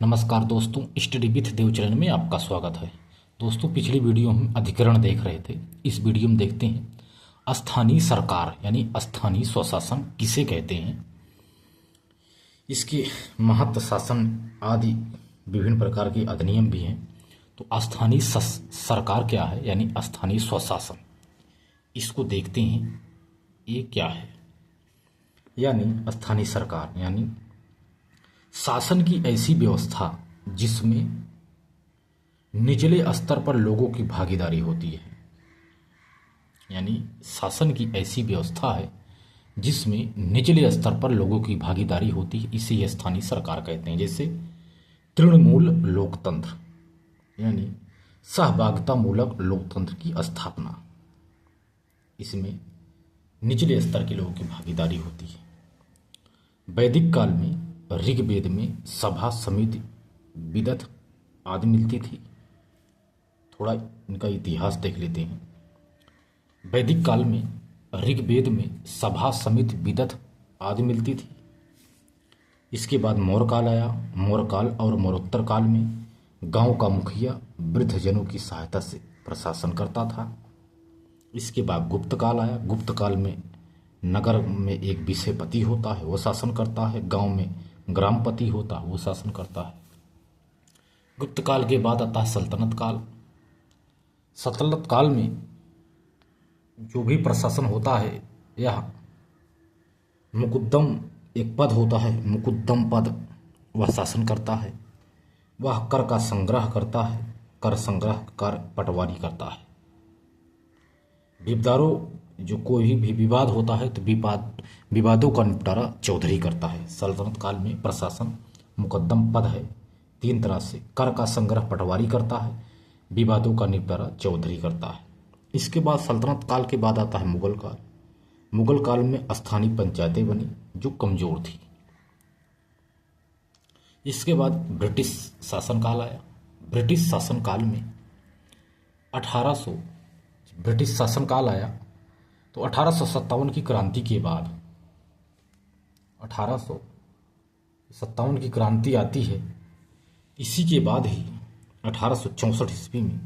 नमस्कार दोस्तों, study with Dev channel में आपका स्वागत है। दोस्तों, पिछली वीडियो हम अधिकरण देख रहे थे। इस वीडियो में देखते हैं स्थानीय सरकार यानी स्थानीय स्वशासन किसे कहते हैं, इसके महत्व, शासन आदि विभिन्न प्रकार के अधिनियम भी हैं। तो स्थानीय सरकार क्या है यानी स्थानीय स्वशासन, इसको देखते हैं ये क्या है। यानी स्थानीय सरकार यानी शासन की ऐसी व्यवस्था जिसमें निचले स्तर पर लोगों की भागीदारी होती है। यानी शासन की ऐसी व्यवस्था है जिसमें निचले स्तर पर लोगों की भागीदारी होती है, इसे स्थानीय सरकार कहते हैं। जैसे तृणमूल लोकतंत्र यानी सहभागिता मूलक लोकतंत्र की स्थापना, इसमें निचले स्तर के लोगों की भागीदारी होती है। वैदिक काल में ऋग्वेद में सभा, समिति, विदथ आदि मिलती थी। थोड़ा इनका इतिहास देख लेते हैं। वैदिक काल में ऋग्वेद में सभा, समिति, विदथ आदि मिलती थी। इसके बाद मौर्य काल आया। मौर्य काल और मौर्योत्तर काल में गांव का मुखिया वृद्धजनों की सहायता से प्रशासन करता था। इसके बाद गुप्त काल आया। गुप्त काल में नगर में एक विषयपति होता है, वो शासन करता है। गांव में ग्रामपति होता है, वो शासन करता है। गुप्त काल के बाद आता है सल्तनत काल। सल्तनत काल में जो भी प्रशासन होता है, यह मुकुद्दम एक पद होता है, मुकुद्दम पद, वह शासन करता है। वह कर का संग्रह करता है, कर संग्रह कर पटवारी करता है। विवादों, जो कोई भी विवाद होता है तो विवादों का निपटारा चौधरी करता है। सल्तनत काल में प्रशासन मुकद्दम पद है। तीन तरह से कर का संग्रह पटवारी करता है, विवादों का निपटारा चौधरी करता है। इसके बाद सल्तनत काल के बाद आता है मुगल काल। मुगल काल में स्थानीय पंचायतें बनी जो कमजोर थी। इसके बाद ब्रिटिश शासनकाल आया। ब्रिटिश शासनकाल में 1800 ब्रिटिश शासनकाल आया तो 1857 की क्रांति के बाद 1857 की क्रांति आती है। इसी के बाद ही 1864 ईस्वी में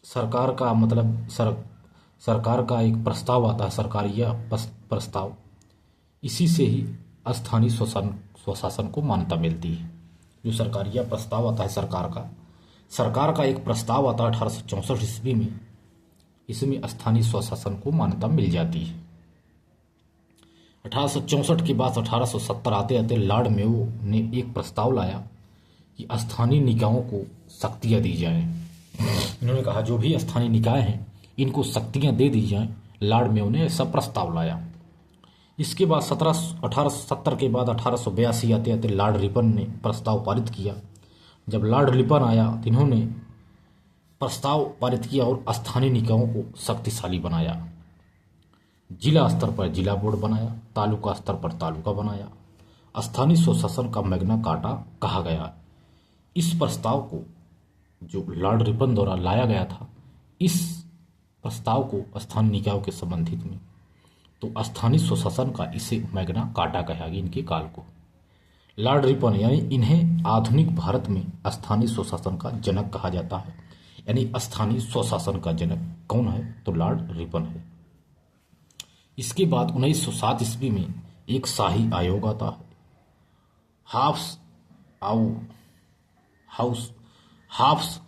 सरकार का सरकार का एक प्रस्ताव आता है, सरकारिया प्रस्ताव। इसी से ही स्थानीय स्वशासन को मान्यता मिलती है। जो सरकारिया प्रस्ताव आता है, सरकार का एक प्रस्ताव आता है 1864 ईस्वी में, इसमें स्थानीय स्वशासन को मान्यता मिल जाती है। 1864 के बाद 1870 आते आते लॉर्ड मेयो ने एक प्रस्ताव लाया कि स्थानीय निकायों को शक्तियां दी जाएं। इन्होंने कहा जो भी स्थानीय निकाय हैं इनको शक्तियां दे दी जाएं। लॉर्ड मेयो ने ऐसा प्रस्ताव लाया। इसके बाद 1870 के बाद 1882 आते आते लॉर्ड रिपन ने प्रस्ताव पारित किया। जब लॉर्ड रिपन आया तो इन्होंने प्रस्ताव पारित किया और स्थानीय निकायों को शक्तिशाली बनाया। जिला स्तर पर जिला बोर्ड बनाया, तालुका स्तर पर तालुका बनाया। स्थानीय स्वशासन का मैग्ना कार्टा कहा गया। इस प्रस्ताव को जो लॉर्ड रिपन द्वारा लाया गया था, इस प्रस्ताव को स्थानीय निकायों के संबंधित में, तो स्थानीय स्वशासन का इसे मैग्ना कार्टा कहा गया। इनके काल को लॉर्ड रिपन यानी इन्हें आधुनिक भारत में स्थानीय स्वशासन का जनक कहा जाता है। यानी स्थानीय स्वशासन का जनक कौन है तो लॉर्ड रिपन है। इसके बाद 1907 ईस्वी में एक शाही आयोग आता है। हाफ्स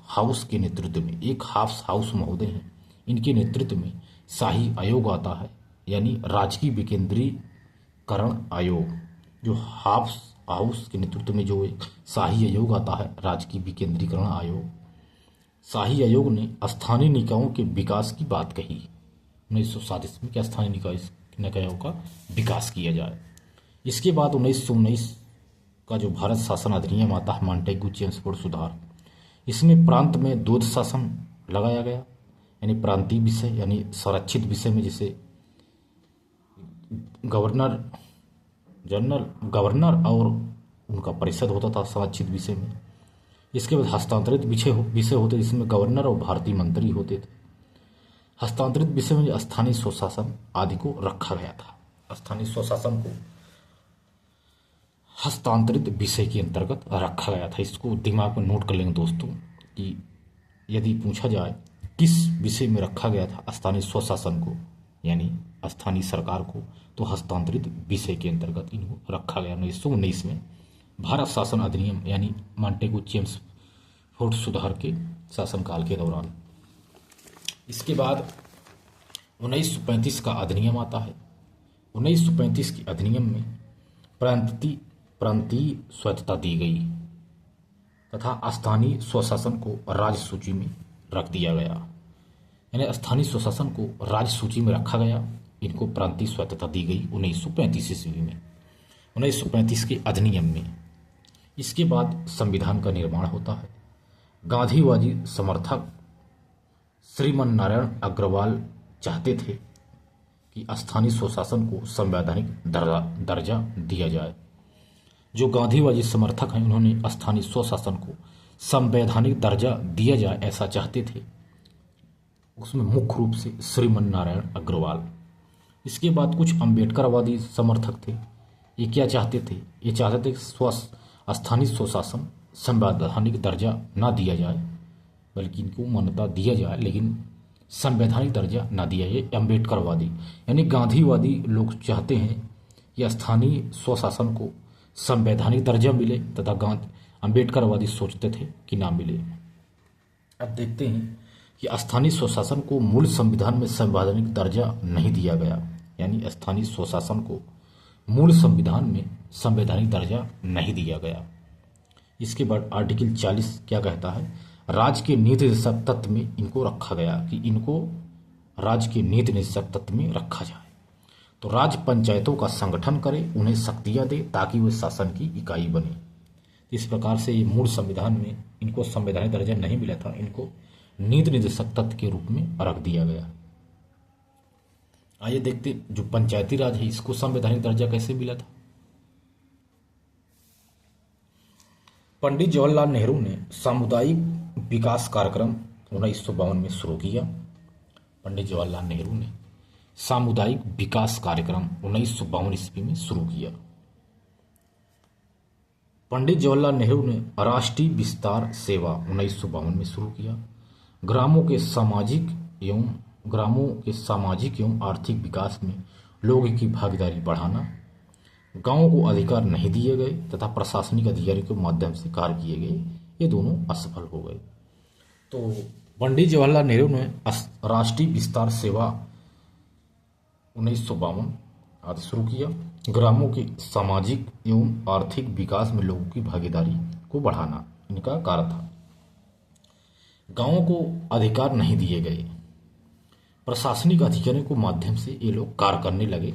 हाउस के नेतृत्व में, एक हाफ्स हाउस महोदय हैं, इनके नेतृत्व में शाही आयोग आता है। यानी राजकीय विकेंद्रीकरण आयोग। जो हाफ्स हाउस के नेतृत्व में जो एक शाही आयोग आता है, राजकीय विकेंद्रीकरण आयोग, शाही आयोग ने स्थानीय निकायों के विकास की बात कही 1907 ईस्वी में कि स्थानीय निकायों का विकास किया जाए। इसके बाद 1919 का जो भारत शासन अधिनियम आता है, मॉन्टेग्यू चेम्सफोर्ड सुधार, इसमें प्रांत में द्वैध शासन लगाया गया। यानी प्रांतीय विषय यानी संरक्षित विषय में जैसे गवर्नर और उनका परिषद होता था संरक्षित विषय में। इसके बाद हस्तांतरित विषय होते जिसमें गवर्नर और भारतीय मंत्री होते थे। हस्तांतरित विषय में स्थानीय स्वशासन आदि को रखा गया था। स्थानीय स्वशासन को हस्तांतरित विषय के अंतर्गत रखा गया था। इसको दिमाग में नोट कर लेंगे दोस्तों कि यदि पूछा जाए किस विषय में रखा गया था स्थानीय स्वशासन को यानी स्थानीय सरकार को, तो हस्तांतरित विषय के अंतर्गत इनको रखा गया 1919 में भारत शासन अधिनियम यानी मॉन्टेगू चेम्सफोर्ड सुधार के शासनकाल के दौरान। इसके बाद 1935 का अधिनियम आता है। 1935 के अधिनियम में प्रांतीय स्वायत्तता दी गई तथा स्थानीय स्वशासन को राज्य सूची में रख दिया गया, यानी स्थानीय स्वशासन को राज्य सूची में रखा गया, इनको प्रांतीय स्वायत्तता दी गई 1935 ईस्वी में, 1935 के अधिनियम में। इसके बाद संविधान का निर्माण होता है। गांधीवादी समर्थक श्रीमन नारायण अग्रवाल चाहते थे कि स्थानीय स्वशासन को संवैधानिक दर्जा दिया जाए। जो गांधीवादी समर्थक हैं उन्होंने स्थानीय स्वशासन को संवैधानिक दर्जा दिया जाए ऐसा चाहते थे, उसमें मुख्य रूप से श्रीमन नारायण अग्रवाल। इसके बाद कुछ अम्बेडकरवादी समर्थक थे। ये क्या चाहते थे? ये चाहते थे कि स्थानीय स्वशासन संवैधानिक दर्जा ना दिया जाए बल्कि इनको मान्यता दिया जाए, लेकिन संवैधानिक दर्जा ना दिया जाए। अम्बेडकरवादी यानी गांधीवादी लोग चाहते हैं कि स्थानीय स्वशासन को संवैधानिक दर्जा मिले तथा अम्बेडकरवादी सोचते थे कि ना मिले। अब देखते हैं कि स्थानीय स्वशासन को मूल संविधान में संवैधानिक दर्जा नहीं दिया गया, यानी स्थानीय स्वशासन को मूल संविधान में संवैधानिक दर्जा नहीं दिया गया। इसके बाद आर्टिकल 40 क्या कहता है? राज्य के नीति निर्देशक तत्व में इनको रखा गया कि इनको राज्य के नीति निर्देशक तत्व में रखा जाए। तो राज्य पंचायतों का संगठन करे, उन्हें शक्तियां दे ताकि वे शासन की इकाई बने। इस प्रकार से ये मूल संविधान में इनको संवैधानिक दर्जा नहीं मिला था, इनको नीति निर्देशक तत्व के रूप में रख दिया गया। आइए देखते जो पंचायती राज है इसको संवैधानिक दर्जा कैसे मिला था। पंडित जवाहरलाल नेहरू ने सामुदायिक विकास कार्यक्रम 1952 में शुरू किया। पंडित जवाहरलाल नेहरू ने सामुदायिक विकास कार्यक्रम 1952 ईस्वी में शुरू किया। पंडित जवाहरलाल नेहरू ने राष्ट्रीय विस्तार सेवा 1952 में शुरू किया। ग्रामों के सामाजिक एवं आर्थिक विकास में लोगों की भागीदारी बढ़ाना, गांवों को अधिकार नहीं दिए गए तथा प्रशासनिक अधिकारियों के माध्यम से कार्य किए गए, ये दोनों असफल हो गए। तो पंडित जवाहरलाल नेहरू ने राष्ट्रीय विस्तार सेवा 1952 आदि शुरू किया। ग्रामों के सामाजिक एवं आर्थिक विकास में लोगों की भागीदारी को बढ़ाना इनका कार्य था। गांवों को अधिकार नहीं दिए गए, प्रशासनिक अधिकारियों के माध्यम से ये लोग कार्य करने लगे,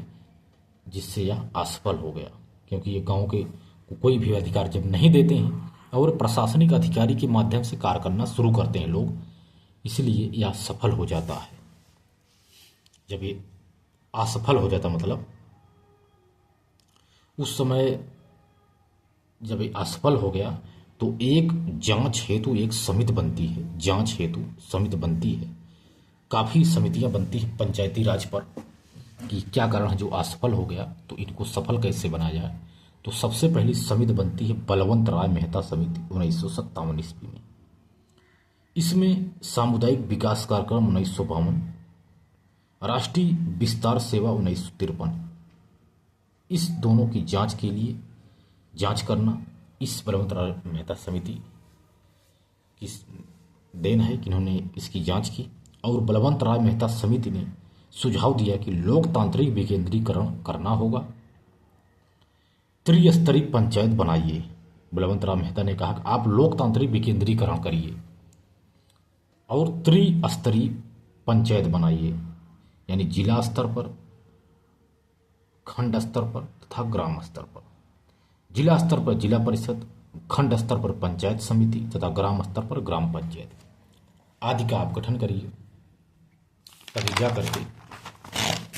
जिससे यह असफल हो गया, क्योंकि ये गांव के कोई भी अधिकार जब नहीं देते हैं और प्रशासनिक अधिकारी के माध्यम से कार्य करना शुरू करते हैं लोग, इसलिए यह सफल हो जाता है। जब ये असफल हो जाता मतलब उस समय जब ये असफल हो गया तो एक जांच हेतु एक समिति बनती है, जांच हेतु समिति बनती है। काफ़ी समितियां बनती हैं पंचायती राज पर कि क्या कारण है जो असफल हो गया, तो इनको सफल कैसे बनाया जाए। तो सबसे पहली समिति बनती है बलवंत राय मेहता समिति 1957 ईस्वी में। इसमें सामुदायिक विकास कार्यक्रम 1952, राष्ट्रीय विस्तार सेवा 1953, इस दोनों की जांच के लिए जांच करना इस बलवंत राय मेहता समिति की देन है कि इन्होंने इसकी जांच की। और बलवंत राय मेहता समिति ने सुझाव दिया कि लोकतांत्रिक विकेंद्रीकरण करना होगा, त्रिस्तरीय पंचायत बनाइए। बलवंत राय मेहता ने कहा कि आप लोकतांत्रिक विकेंद्रीकरण करिए और त्रिस्तरीय पंचायत बनाइए, यानी जिला स्तर पर, खंड स्तर पर तथा ग्राम स्तर पर। जिला स्तर पर जिला परिषद, खंड स्तर पर पंचायत समिति तथा ग्राम स्तर पर ग्राम पंचायत आदि का आप गठन करिए, तभी जा करके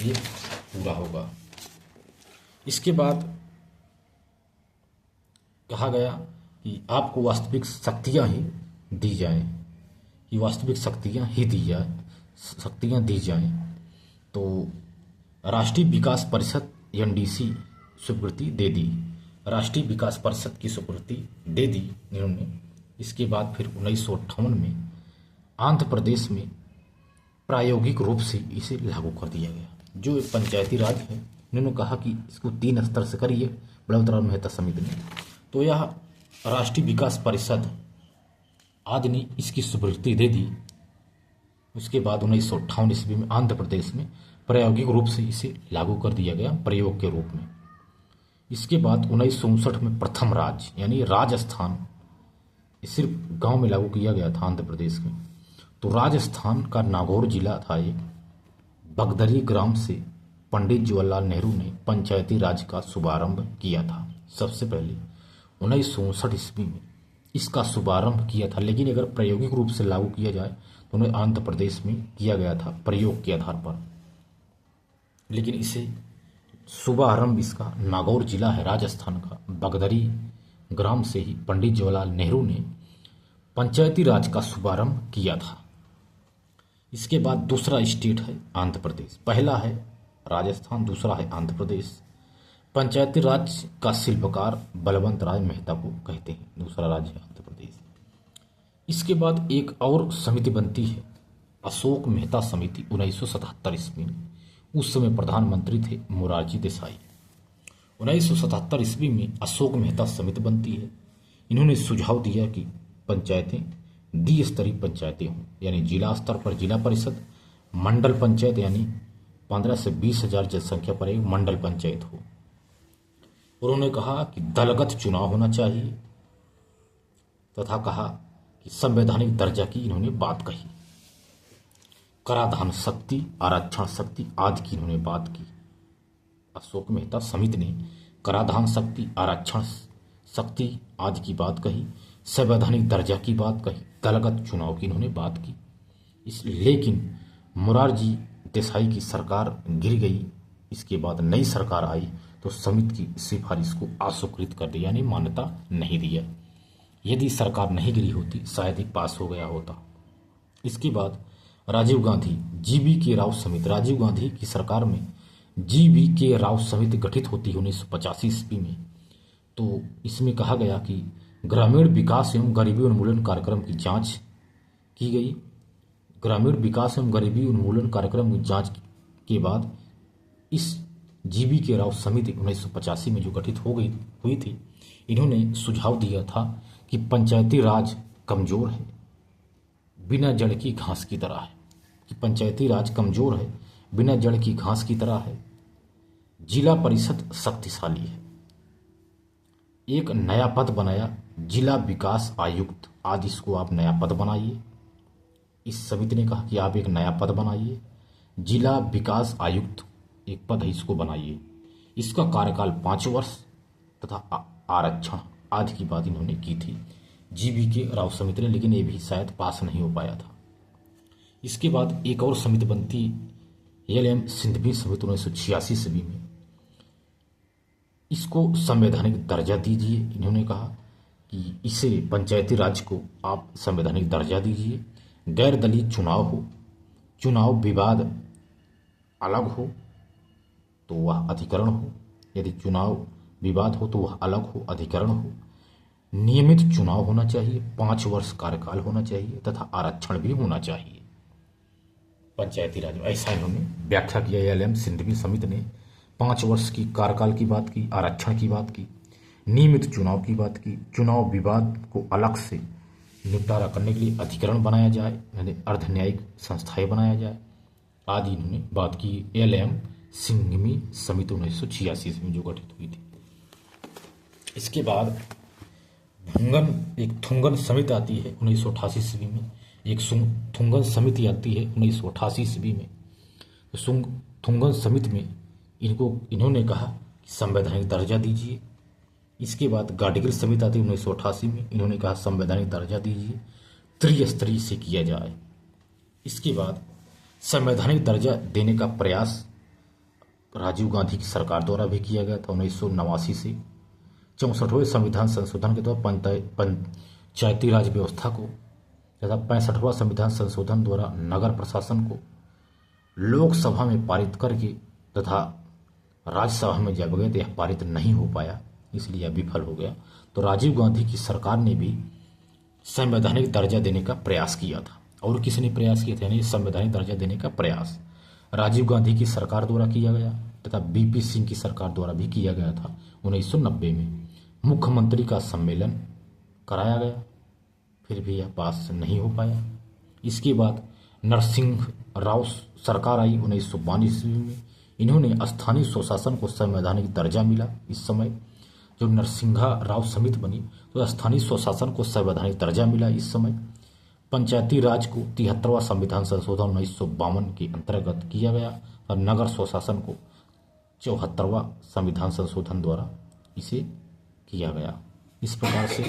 ये पूरा होगा। इसके बाद कहा गया कि आपको वास्तविक शक्तियां ही दी जाएं, कि वास्तविक शक्तियां दी जाएं। तो राष्ट्रीय विकास परिषद NDC स्वीकृति दे दी। राष्ट्रीय विकास परिषद की स्वीकृति दे दी इन्होंने। इसके बाद फिर 1958 में आंध्र प्रदेश में प्रायोगिक रूप से इसे लागू कर दिया गया। जो पंचायती राज है, इन्होंने कहा कि इसको 3 स्तर से करिए बलवंतराव मेहता समिति ने। तो यह राष्ट्रीय विकास परिषद आदि ने इसकी स्वीकृति दे दी। उसके बाद 1958 ईस्वी में आंध्र प्रदेश में प्रायोगिक रूप से इसे लागू कर दिया गया प्रयोग के रूप में। इसके बाद 1959 में प्रथम राज्य यानी राजस्थान, सिर्फ गांव में लागू किया गया था आंध्र प्रदेश में। तो राजस्थान का नागौर जिला था एक, बगदरी ग्राम से पंडित जवाहरलाल नेहरू ने पंचायती राज का शुभारंभ किया था। सबसे पहले 1959 ईस्वी में इसका शुभारंभ किया था, लेकिन अगर प्रायोगिक रूप से लागू किया जाए तो उन्हें आंध्र प्रदेश में किया गया था प्रयोग के आधार पर। लेकिन इसे शुभारंभ इसका नागौर जिला है राजस्थान का, बगदरी ग्राम से ही पंडित जवाहरलाल नेहरू ने पंचायती राज का शुभारंभ किया था। इसके बाद दूसरा स्टेट है आंध्र प्रदेश। पहला है राजस्थान, दूसरा है आंध्र प्रदेश। पंचायती राज का शिल्पकार बलवंत राय मेहता को कहते हैं। दूसरा राज्य है आंध्र प्रदेश। इसके बाद एक और समिति बनती है, अशोक मेहता समिति, 1977 ईस्वी में। उस समय प्रधानमंत्री थे मोरारजी देसाई। 1977 ईस्वी में अशोक मेहता समिति बनती है। इन्होंने सुझाव दिया कि पंचायतें द्विस्तरीय पंचायतें हों, यानी जिला स्तर पर जिला परिषद, मंडल पंचायत यानी 15 से 20 हजार जनसंख्या पर एक मंडल पंचायत हो। उन्होंने कहा कि दलगत चुनाव होना चाहिए तथा कहा कि संवैधानिक दर्जा की इन्होंने बात कही। कराधान शक्ति, आरक्षण शक्ति आदि की इन्होंने बात की। अशोक मेहता समिति ने कराधान शक्ति, आरक्षण शक्ति आदि की बात कही, संवैधानिक दर्जा की बात कही, दलगत चुनाव की इन्होंने बात की। लेकिन मोरारजी देसाई की सरकार गिर गई। इसके बाद नई सरकार आई तो समिति की सिफारिश को अस्वीकृत कर दिया, यानी मान्यता नहीं दिया। यदि सरकार नहीं गिरी होती शायद ही पास हो गया होता। इसके बाद राजीव गांधी जीबी के राव समिति, राजीव गांधी की सरकार में जीबी के राव समिति गठित होती है 1985 ईस्वी में। तो इसमें कहा गया कि ग्रामीण विकास एवं गरीबी उन्मूलन कार्यक्रम की जांच की गई। ग्रामीण विकास एवं गरीबी उन्मूलन कार्यक्रम की जांच के बाद इस जीबी के राव समिति 1985 में जो गठित हुई थी, इन्होंने सुझाव दिया था कि पंचायती राज कमजोर है, बिना जड़ की घास की तरह है। कि पंचायती राज कमजोर है, बिना जड़ की घास की तरह है। जिला परिषद शक्तिशाली है। एक नया पद बनाया, जिला विकास आयुक्त। आज इसको आप नया पद बनाइए। इस समिति ने कहा कि आप एक नया पद बनाइए, जिला विकास आयुक्त एक पद है, इसको बनाइए। इसका कार्यकाल 5 वर्ष तथा आरक्षण आदि की बात इन्होंने की थी जीबी के राव समिति ने, लेकिन ये भी शायद पास नहीं हो पाया था। इसके बाद एक और समिति बनती एल.एम. सिंघवी समिति 1986 ईस्वी में। इसको संवैधानिक दर्जा दीजिए। इन्होंने कहा कि इसे पंचायती राज को आप संवैधानिक दर्जा दीजिए। गैर दलीय चुनाव हो, चुनाव विवाद अलग हो तो वह अधिकरण हो, यदि चुनाव विवाद हो तो वह अलग हो, अधिकरण हो। नियमित चुनाव होना चाहिए, 5 वर्ष कार्यकाल होना चाहिए तथा आरक्षण भी होना चाहिए पंचायती राज में। ऐसा इन्होंने व्याख्या किया। एल.एम. सिंघवी समिति ने 5 वर्ष की कार्यकाल की बात की, आरक्षण की बात की, नियमित चुनाव की बात की। चुनाव विवाद को अलग से निपटारा करने के लिए अधिकरण बनाया जाए, यानी अर्ध न्यायिक संस्थाएं बनाया जाए आदि इन्होंने बात की। एल.एम. सिंघवी समिति 1986 में जो गठित हुई थी। इसके बाद एक थुंगन समिति आती है 1988 ईस्वी में। एक थुंगन समिति आती है 1988 ईस्वी में। तो थुंगन समिति में इन्होंने कहा कि संवैधानिक दर्जा दीजिए। इसके बाद गाडगिल समिति आती है 1988 में। इन्होंने कहा संवैधानिक दर्जा दीजिए, त्रिस्तरीय से किया जाए। इसके बाद संवैधानिक दर्जा देने का प्रयास राजीव गांधी की सरकार द्वारा भी किया गया था 1989 से। 64वें संविधान संशोधन के द्वारा पंचायती राज व्यवस्था को तथा 65वां संविधान संशोधन द्वारा नगर प्रशासन को लोकसभा में पारित करके तथा राज्यसभा में जब गए तो यह पारित नहीं हो पाया। इसलिए यह विफल हो गया। तो राजीव गांधी की सरकार ने भी संवैधानिक दर्जा देने का प्रयास किया था। और किसने प्रयास किया था, यानी संवैधानिक दर्जा देने का प्रयास राजीव गांधी की सरकार द्वारा किया गया तथा बीपी सिंह की सरकार द्वारा भी किया गया था। 1990 में मुख्यमंत्री का सम्मेलन कराया गया, फिर भी यह पास नहीं हो पाया। इसके बाद नरसिंह राव सरकार आई 1992 ईस्वी में। इन्होंने स्थानीय स्वशासन को संवैधानिक दर्जा मिला। इस समय जो नरसिंहा राव समिति बनी तो स्थानीय स्वशासन को संवैधानिक दर्जा मिला। इस समय पंचायती राज को 73वां संविधान संशोधन 1952 के अंतर्गत किया गया और नगर स्वशासन को 74वां संविधान संशोधन द्वारा इसे किया गया। इस प्रकार से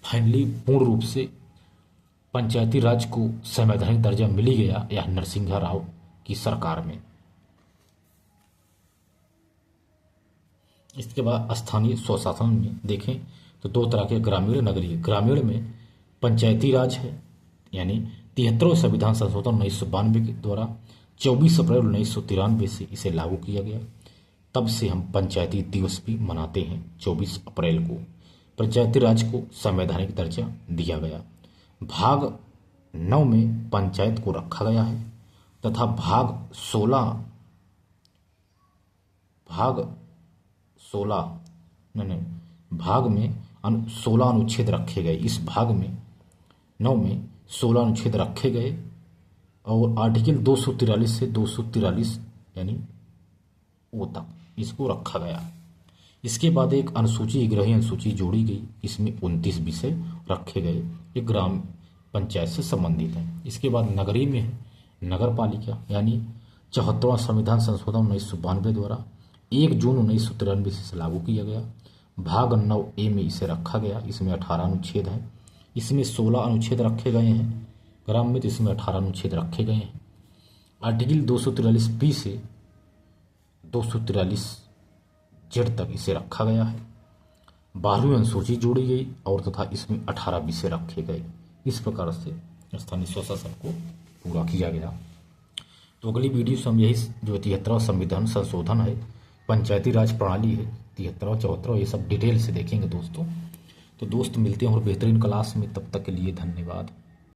फाइनली पूर्ण रूप से पंचायती राज को संवैधानिक दर्जा मिल ही गया यह नरसिंहा राव की सरकार में। इसके बाद स्थानीय स्वशासन में देखें तो दो तरह के ग्रामीण नगरीय। ग्रामीण में पंचायती राज है, यानी 73वें संविधान संशोधन 1992 के द्वारा 24 अप्रैल 1993 से इसे लागू किया गया। तब से हम पंचायती दिवस भी मनाते हैं 24 अप्रैल को। पंचायती राज को संवैधानिक दर्जा दिया गया। भाग 9 में पंचायत को रखा गया है तथा भाग 16 भाग में 16 अनुच्छेद रखे गए। इस भाग में 9 में 16 अनुच्छेद रखे गए और आर्टिकल 243 से 243 यानी वो तक इसको रखा गया। इसके बाद एक अनुसूची 11वीं अनुसूची जोड़ी गई। इसमें 29 विषय रखे गए, ये ग्राम पंचायत से संबंधित है। इसके बाद नगरीय में है नगर पालिका, यानी 74वां संविधान संशोधन 1992 द्वारा 1 जून 1993 से इसे लागू किया गया। भाग 9A में इसे रखा गया। इसमें 18 अनुच्छेद हैं। इसमें 16 अनुच्छेद रखे गए हैं ग्राम में, तो इसमें 18 अनुच्छेद रखे गए हैं। आर्टिकल 243B से 243 जेड तक इसे रखा गया है। 12वीं अनुसूची जोड़ी गई और तथा इसमें 18 विषय रखे गए। इस प्रकार से स्थानीय स्वशासन को पूरा किया गया। तो अगली वीडियो से हम यही जो 73वां संविधान संशोधन है, पंचायती राज प्रणाली है 73वां 74वां, ये सब डिटेल से देखेंगे दोस्तों। तो दोस्त मिलते हैं और बेहतरीन क्लास में, तब तक के लिए धन्यवाद।